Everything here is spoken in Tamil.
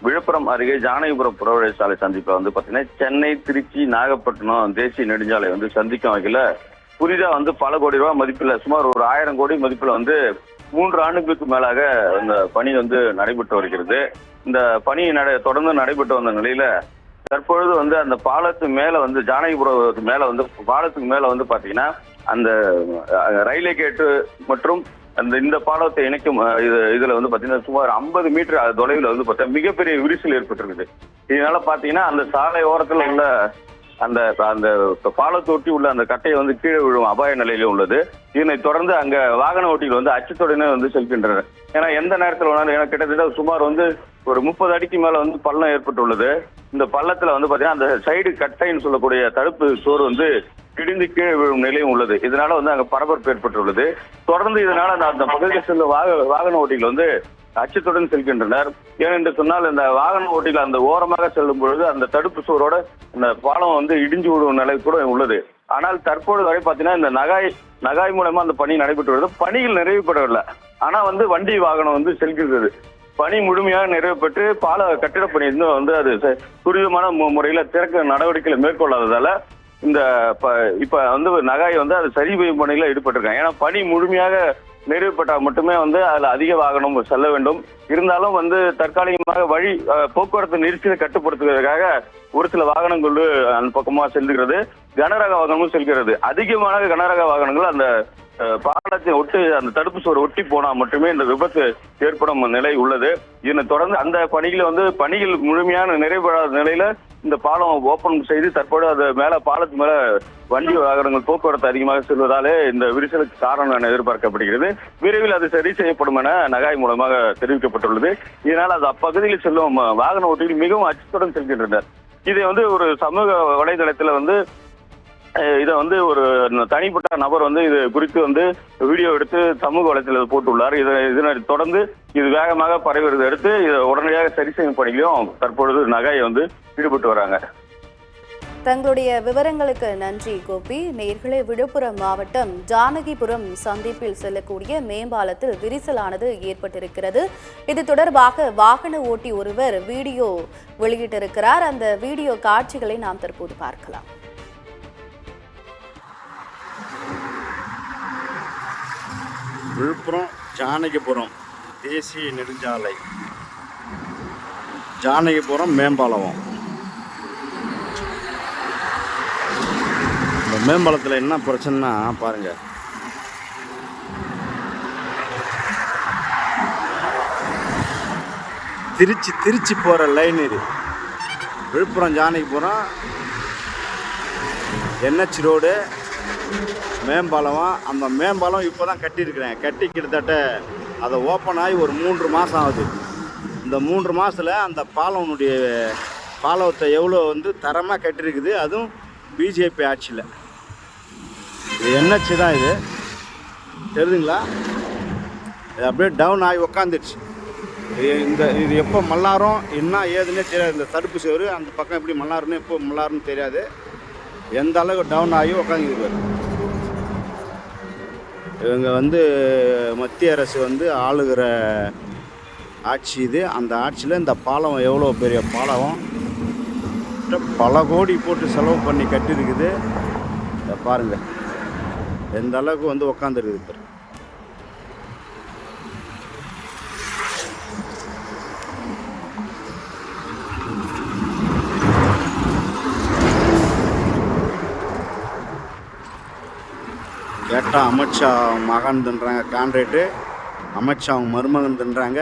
விழுப்புரம் அருகே ஜானகிபுரம் புறவழி சாலை சந்திப்பில் வந்து பார்த்தீங்கன்னா சென்னை, திருச்சி, நாகப்பட்டினம் தேசிய நெடுஞ்சாலை வந்து சந்திக்கும் வகையில் புதிதா வந்து பல கோடி ரூபாய் மதிப்பில் சுமார் ஒரு 1000 கோடி மதிப்பில் வந்து 3 ஆண்டுகளுக்கு மேலாக இந்த பணி வந்து நடைபெற்று வருகிறது. இந்த பணி தொடர்ந்து நடைபெற்று வந்த நிலையில தற்பொழுது வந்து அந்த பாலத்து மேல வந்து ஜானகிபுரம் மேல வந்து பாலத்துக்கு மேல வந்து பாத்தீங்கன்னா அந்த ரயில்வே கேட்டு மற்றும் இந்த பாலத்தை இணைக்கும் இதுல வந்து பாத்தீங்கன்னா சுமார் 50 மீட்டர் தொலைவில் வந்து பார்த்தீங்கன்னா மிகப்பெரிய விரிசல் ஏற்பட்டிருக்குது. இதனால பாத்தீங்கன்னா அந்த சாலை ஓரத்துல உள்ள அந்த அந்த பாலத்தொட்டி உள்ள அந்த கட்டையை வந்து கீழே விழும் அபாய நிலையில உள்ளது. இதனை தொடர்ந்து அங்க வாகன ஓட்டிகள் வந்து அச்சத்துடனே வந்து செல்கின்றனர். ஏன்னா எந்த நேரத்தில் வேணாலும், ஏன்னா கிட்டத்தட்ட சுமார் வந்து ஒரு 30 அடிக்கு மேல வந்து பள்ளம் ஏற்பட்டுள்ளது. இந்த பள்ளத்துல வந்து பாத்தீங்கன்னா அந்த சைடு கட்டைன்னு சொல்லக்கூடிய தடுப்பு சோறு வந்து இடிந்து கீழே விழும் நிலையும் உள்ளது. இதனால வந்து அங்க பரபரப்பு ஏற்பட்டுள்ளது. தொடர்ந்து இதனால அந்த பகுதியில் செல்லும் வாகன ஓட்டிகள் வந்து அச்சத்துடன் செல்கின்றனர். ஏனென்று சொன்னால் இந்த வாகன ஓட்டிகள் அந்த ஓரமாக செல்லும் பொழுது அந்த தடுப்பு சுவரோட இந்த பாலம் வந்து இடிஞ்சு விடும் நிலை கூட உள்ளது. ஆனால் தற்பொழுது வரை பார்த்தீங்கன்னா இந்த நகாய் மூலமா அந்த பணி நடைபெற்று வருது. பணிகள் நிறைவுபடவில்லை. ஆனா வந்து வண்டி வாகனம் வந்து செல்கிறது. பணி முழுமையாக நிறைவு பெற்று கட்டிட பணி இன்னும் வந்து அது துரிதமான முறையில திறக்க நடவடிக்கைகளை மேற்கொள்ளாததால இந்த இப்ப வந்து நகாய் வந்து அது சரி செய்யும் பணியில ஈடுபட்டிருக்காங்க. ஏன்னா பணி முழுமையாக நிறைவுபட்டால் மட்டுமே வந்து அதுல அதிக வாகனம் செல்ல வேண்டும். இருந்தாலும் வந்து தற்காலிகமாக போக்குவரத்து நெரிசலை கட்டுப்படுத்துவதற்காக ஒரு சில வாகனங்கள் அந்த பக்கமா செல்கிறது. கனரக வாகனமும் செல்கிறது. அதிகமான கனரக வாகனங்கள் அந்த பாலத்தை ஒட்டி அந்த தடுப்பு சுவர் ஒட்டி போனா மட்டுமே இந்த விபத்து ஏற்படும் நிலை உள்ளது. இதனை தொடர்ந்து அந்த பணிகள் முழுமையான நிறைவுபடாத நிலையில இந்த பாலம் ஓபன் செய்து தற்போது அது பாலத்து மேல வண்டி வாகனங்கள் போக்குவரத்து அதிகமாக செல்வதாலே இந்த விரிசலுக்கு காரணம் என எதிர்பார்க்கப்படுகிறது. விரைவில் அது சரி செய்யப்படும் என நகாய் மூலமாக தெரிவிக்கப்பட்டுள்ளது. இதனால் அது அப்பகுதியில் செல்லும் வாகன ஓட்டிகள் மிகவும் அச்சத்துடன் செல்கின்றனர். இதை வந்து ஒரு சமூக வலைதளத்துல வந்து இதை வந்து ஒரு தனிப்பட்ட நபர் வந்து இது குறித்து வந்து வீடியோ எடுத்து சமூக வலைதளத்தில் போட்டுள்ளார். இதனை தொடர்ந்து இது வேகமாக பரவுவதை அடுத்து இதை உடனடியாக சரி செய்யும் பணியிலும் தற்பொழுது நகாயை வந்து ஈடுபட்டு வராங்க. தங்களுடைய விவரங்களுக்கு நன்றி கோபி. நேயர்களே, விழுப்புரம் மாவட்டம் ஜானகிபுரம் சந்திப்பில் செல்லக்கூடிய மேம்பாலத்தில் விரிசலானது ஏற்பட்டிருக்கிறது. இது தொடர்பாக வாகன ஓட்டி ஒருவர் வீடியோ வெளியிட்டிருக்கிறார். அந்த வீடியோ காட்சிகளை நாம் தற்போது பார்க்கலாம். விழுப்புரம் ஜானகிபுரம் தேசிய நெடுஞ்சாலை ஜானகிபுரம் மேம்பாலம். இந்த மேம்பாலத்தில் என்ன பிரச்சனைனா பாருங்க, திருச்சி போகிற லைன் இது. விழுப்புரம் ஜானகிபுரம் NH ரோடு மேம்பாலம். அந்த மேம்பாலம் இப்போ தான் கட்டியிருக்கிறேன். கட்டி கிட்டத்தட்ட அதை ஓப்பன் ஆகி ஒரு 3 மாதம் ஆகுது. இந்த 3 மாதத்தில் அந்த பாலத்தை எவ்வளோ வந்து தரமாக கட்டியிருக்குது. அதுவும் பிஜேபி ஆட்சியில். இது NH தான், இது தெரியுதுங்களா? இது அப்படியே டவுன் ஆகி உக்காந்துருச்சு. இது எப்போ மல்லாரும் என்ன ஏதுன்னே தெரியாது. இந்த தடுப்பு சுவர் அந்த பக்கம் எப்படி மல்லாருன்னு எப்போ மல்லாருன்னு தெரியாது. எந்த அளவுக்கு டவுன் ஆகி உக்காந்துருக்காரு. இவங்க வந்து மத்திய அரசு வந்து ஆளுகிற ஆட்சி இது. அந்த ஆட்சியில் இந்த பாலம் எவ்வளோ பெரிய பாலம், பல கோடி போட்டு செலவு பண்ணி கட்டியிருக்குது. இதை பாருங்கள் எந்த அளவுக்கு வந்து உக்காந்துருக்குது. கேட்டால் அமித்ஷா மகன் தின்றாங்க கான்ட்ராக்டு, அமித்ஷா அவங்க மருமகன் தின்றாங்க.